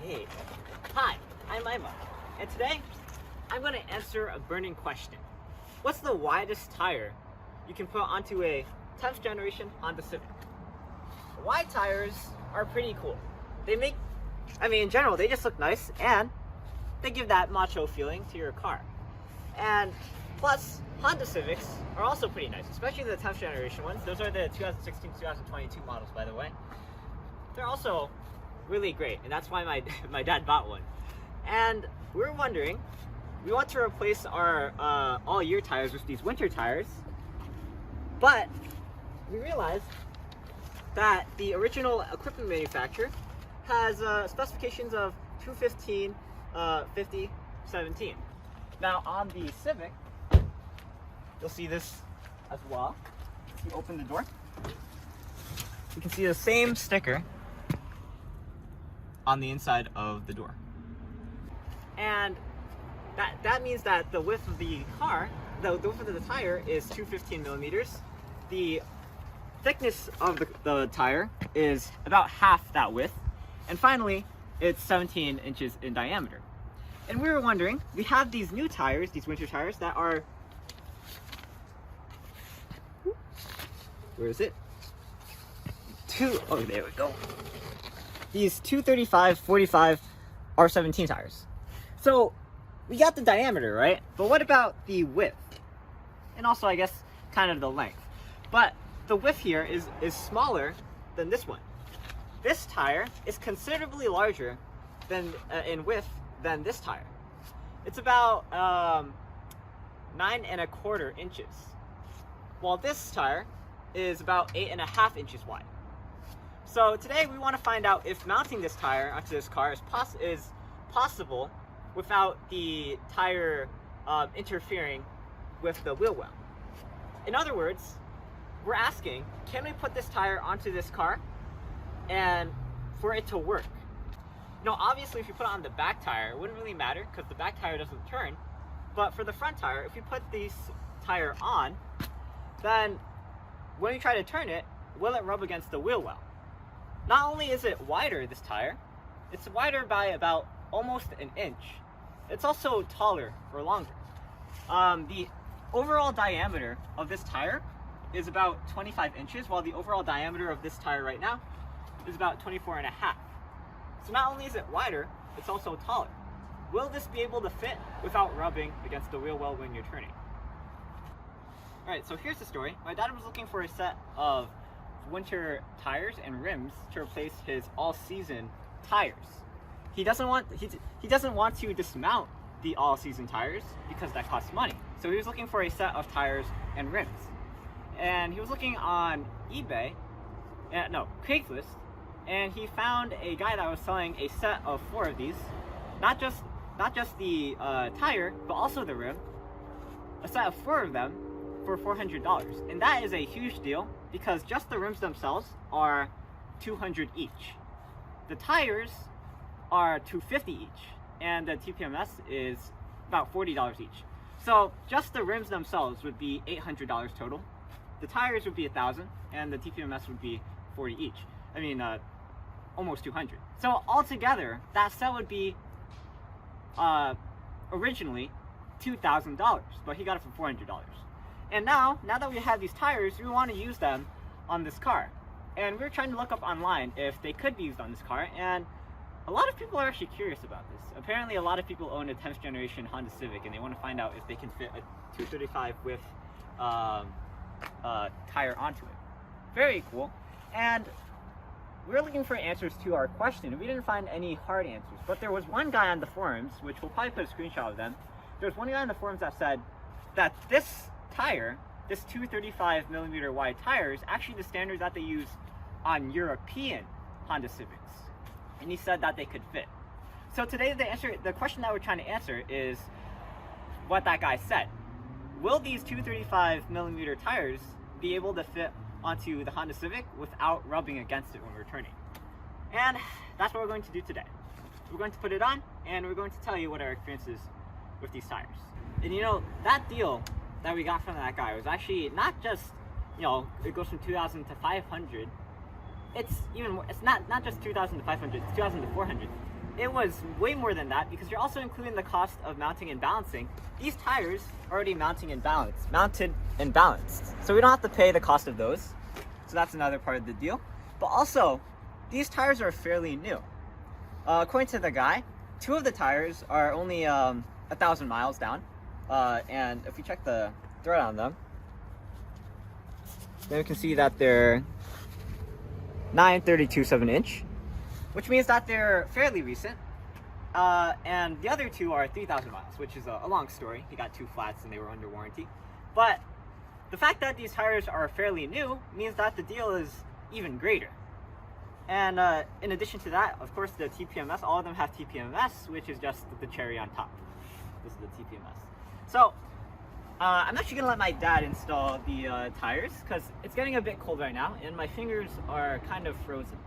Okay. Hi, I'm Aiman, and today I'm going to answer a burning question. What's the widest tire you can put onto a 10th generation Honda Civic? Wide tires are pretty cool. In general, they just look nice and they give that macho feeling to your car. And plus, Honda Civics are also pretty nice, especially the 10th generation ones. Those are the 2016-2022 models, by the way. They're also really great, and that's why my dad bought one. And we're wondering, we want to replace our all-year tires with these winter tires, but we realized that the original equipment manufacturer has specifications of 215, 50, 17. Now on the Civic, you'll see this as well. If you open the door, you can see the same sticker on the inside of the door. And that means that the width of the car, the width of the tire is 215 millimeters. The thickness of the tire is about half that width. And finally, it's 17 inches in diameter. And we were wondering, we have these new tires, these winter tires that are, where is it? Oh, there we go. These 235, 45 R17 tires. So we got the diameter, right? But what about the width? And also, I guess, kind of the length. But the width here is smaller than this one. This tire is considerably larger than in width than this tire. It's about 9 1/4 inches, while this tire is about 8 1/2 inches wide. So today we want to find out if mounting this tire onto this car is possible without the tire interfering with the wheel well. In other words, we're asking, can we put this tire onto this car and for it to work? Now, obviously, if you put it on the back tire, it wouldn't really matter because the back tire doesn't turn. But for the front tire, if you put this tire on, then when you try to turn it, will it rub against the wheel well? Not only is it wider, this tire, it's wider by about almost an inch. It's also taller or longer. The overall diameter of this tire is about 25 inches, while the overall diameter of this tire right now is about 24 1/2. So not only is it wider, it's also taller. Will this be able to fit without rubbing against the wheel well when you're turning? Alright, so here's the story. My dad was looking for a set of winter tires and rims to replace his all-season tires. He doesn't want to dismount the all-season tires because that costs money. So he was looking for a set of tires and rims. And he was looking on Craigslist, and he found a guy that was selling a set of 4 of these, not just the tire, but also the rim, a set of 4 of them for $400. And that is a huge deal because just the rims themselves are $200 each. The tires are $250 each, and the TPMS is about $40 each. So just the rims themselves would be $800 total. The tires would be $1,000, and the TPMS would be $40 each. Almost $200. So altogether, that set would be originally $2,000, but he got it for $400. And now that we have these tires, we want to use them on this car. And we're trying to look up online if they could be used on this car, and a lot of people are actually curious about this. Apparently, a lot of people own a 10th generation Honda Civic, and they want to find out if they can fit a 235 with tire onto it. Very cool. And we're looking for answers to our question. We didn't find any hard answers, but there was one guy on the forums, which we'll probably put a screenshot of them. There was one guy on the forums that said that this tire, this 235 millimeter wide tire, is actually the standard that they use on European Honda Civics. And he said that they could fit. So today the question that we're trying to answer is what that guy said. Will these 235 millimeter tires be able to fit onto the Honda Civic without rubbing against it when we're turning? And that's what we're going to do today. We're going to put it on, and we're going to tell you what our experience is with these tires. And that deal that we got from that guy was actually not just, it goes from 2,000 to 500. It's even more, it's not just 2,000 to 500, it's 2,000 to 400. it was way more than that because you're also including the cost of mounting and balancing. These tires are already mounted and balanced. So we don't have to pay the cost of those. So that's another part of the deal. But also, these tires are fairly new. According to the guy, 2 of the tires are only 1,000 miles down. And if we check the thread on them, then we can see that they're 9/32 inch, which means that they're fairly recent. And the other 2 are 3,000 miles, which is a long story. He got 2 flats and they were under warranty. But the fact that these tires are fairly new means that the deal is even greater. And in addition to that, of course, the TPMS, all of them have TPMS, which is just the cherry on top. This is the TPMS. So I'm actually gonna let my dad install the tires because it's getting a bit cold right now and my fingers are kind of frozen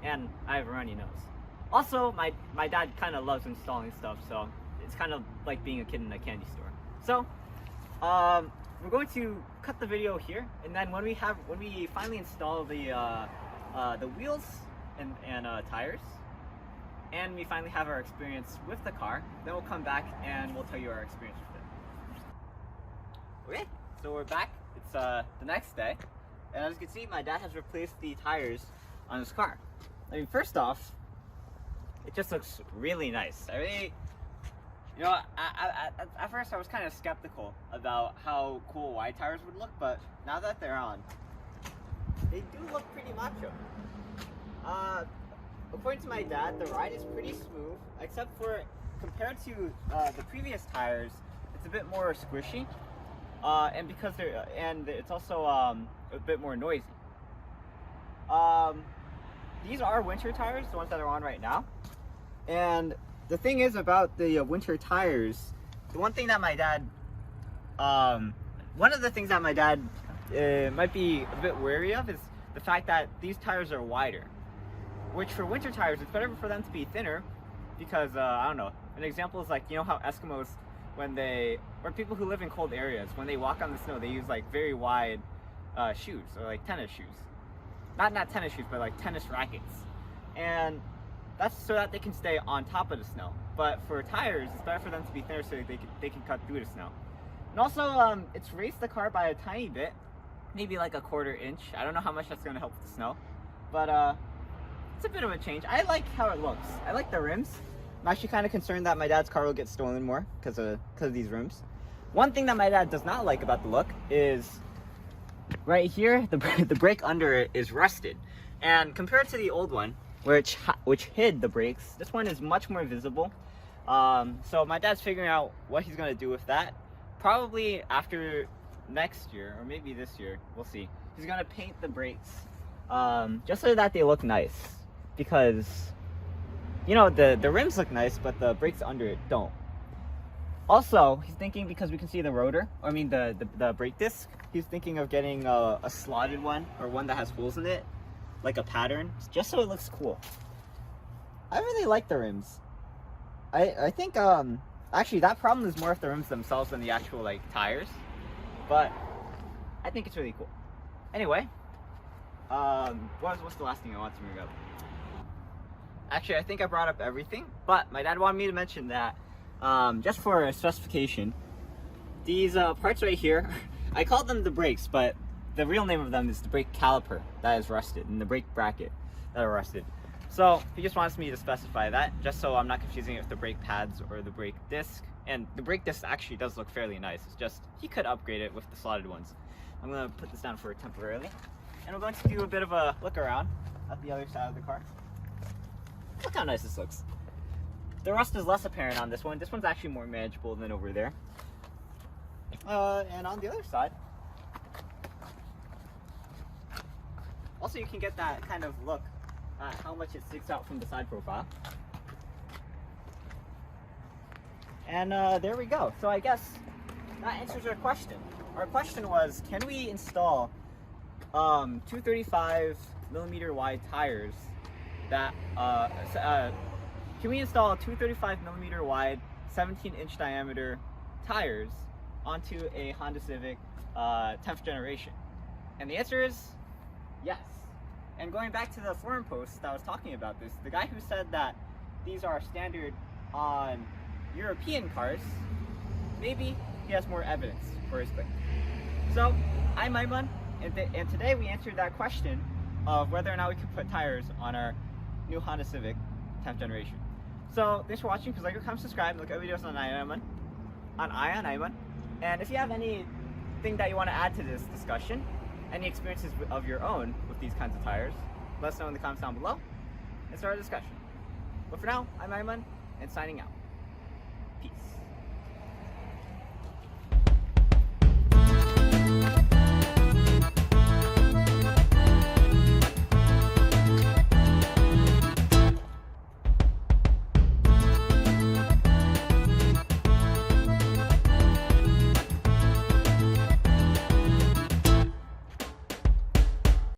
and I have a runny nose. Also, my dad kind of loves installing stuff, so it's kind of like being a kid in a candy store. So we're going to cut the video here, and then when we finally install the wheels and tires, and we finally have our experience with the car, then we'll come back and we'll tell you our experience with it. Okay, so we're back. It's the next day, and as you can see, my dad has replaced the tires on his car. I mean, first off, it just looks really nice. I really, you know, at first I was kind of skeptical about how cool wide tires would look, but now that they're on, they do look pretty macho. According to my dad, the ride is pretty smooth, except for compared to the previous tires, it's a bit more squishy, and because it's also a bit more noisy. These are winter tires, the ones that are on right now. And the thing is about the winter tires, the one thing that my dad, one of the things that my dad might be a bit wary of is the fact that these tires are wider. Which for winter tires, it's better for them to be thinner because, I don't know, an example is like, you know how Eskimos, or people who live in cold areas, when they walk on the snow, they use like very wide shoes, or like tennis shoes. Not tennis shoes, but like tennis rackets. And that's so that they can stay on top of the snow. But for tires, it's better for them to be thinner so they can cut through the snow. And also, it's raised the car by a tiny bit, maybe like a 1/4 inch. I don't know how much that's going to help with the snow, but it's a bit of a change. I like how it looks. I like the rims. I'm actually kind of concerned that my dad's car will get stolen more because of these rims. One thing that my dad does not like about the look is right here, the brake under it is rusted. And compared to the old one, which hid the brakes, this one is much more visible. So my dad's figuring out what he's going to do with that. Probably after next year, or maybe this year, we'll see. He's going to paint the brakes just so that they look nice. Because, you know, the rims look nice, but the brakes under it don't. Also, he's thinking, because we can see the rotor, I mean the brake disc, he's thinking of getting a slotted one, or one that has holes in it, like a pattern, just so it looks cool. I really like the rims. I think, actually that problem is more with the rims themselves than the actual, like, tires. But I think it's really cool. Anyway, what's the last thing I want to bring up? Actually, I think I brought up everything, but my dad wanted me to mention that, just for a specification, these parts right here, I call them the brakes, but the real name of them is the brake caliper that is rusted, and the brake bracket that are rusted. So he just wants me to specify that, just so I'm not confusing it with the brake pads or the brake disc. And the brake disc actually does look fairly nice. It's just, he could upgrade it with the slotted ones. I'm going to put this down for temporarily, and we're going to do a bit of a look around at the other side of the car. Look how nice this looks. The rust is less apparent on this one. This one's actually more manageable than over there. And on the other side, also you can get that kind of look at how much it sticks out from the side profile. And there we go. So I guess that answers our question. Our question was, can we install 235mm wide tires that can we install 235mm wide 17-inch diameter tires onto a Honda Civic 10th generation? And the answer is yes. And going back to the forum post that was talking about this, the guy who said that these are standard on European cars, maybe he has more evidence for his claim. So, I'm Aiman, and today we answered that question of whether or not we could put tires on our new Honda Civic 10th generation. So, thanks for watching. Please like, comment, subscribe, look at videos on EyeOnAiman. And if you have anything that you want to add to this discussion, any experiences of your own with these kinds of tires, let us know in the comments down below and start a discussion. But for now, I'm Aiman, and signing out. Peace.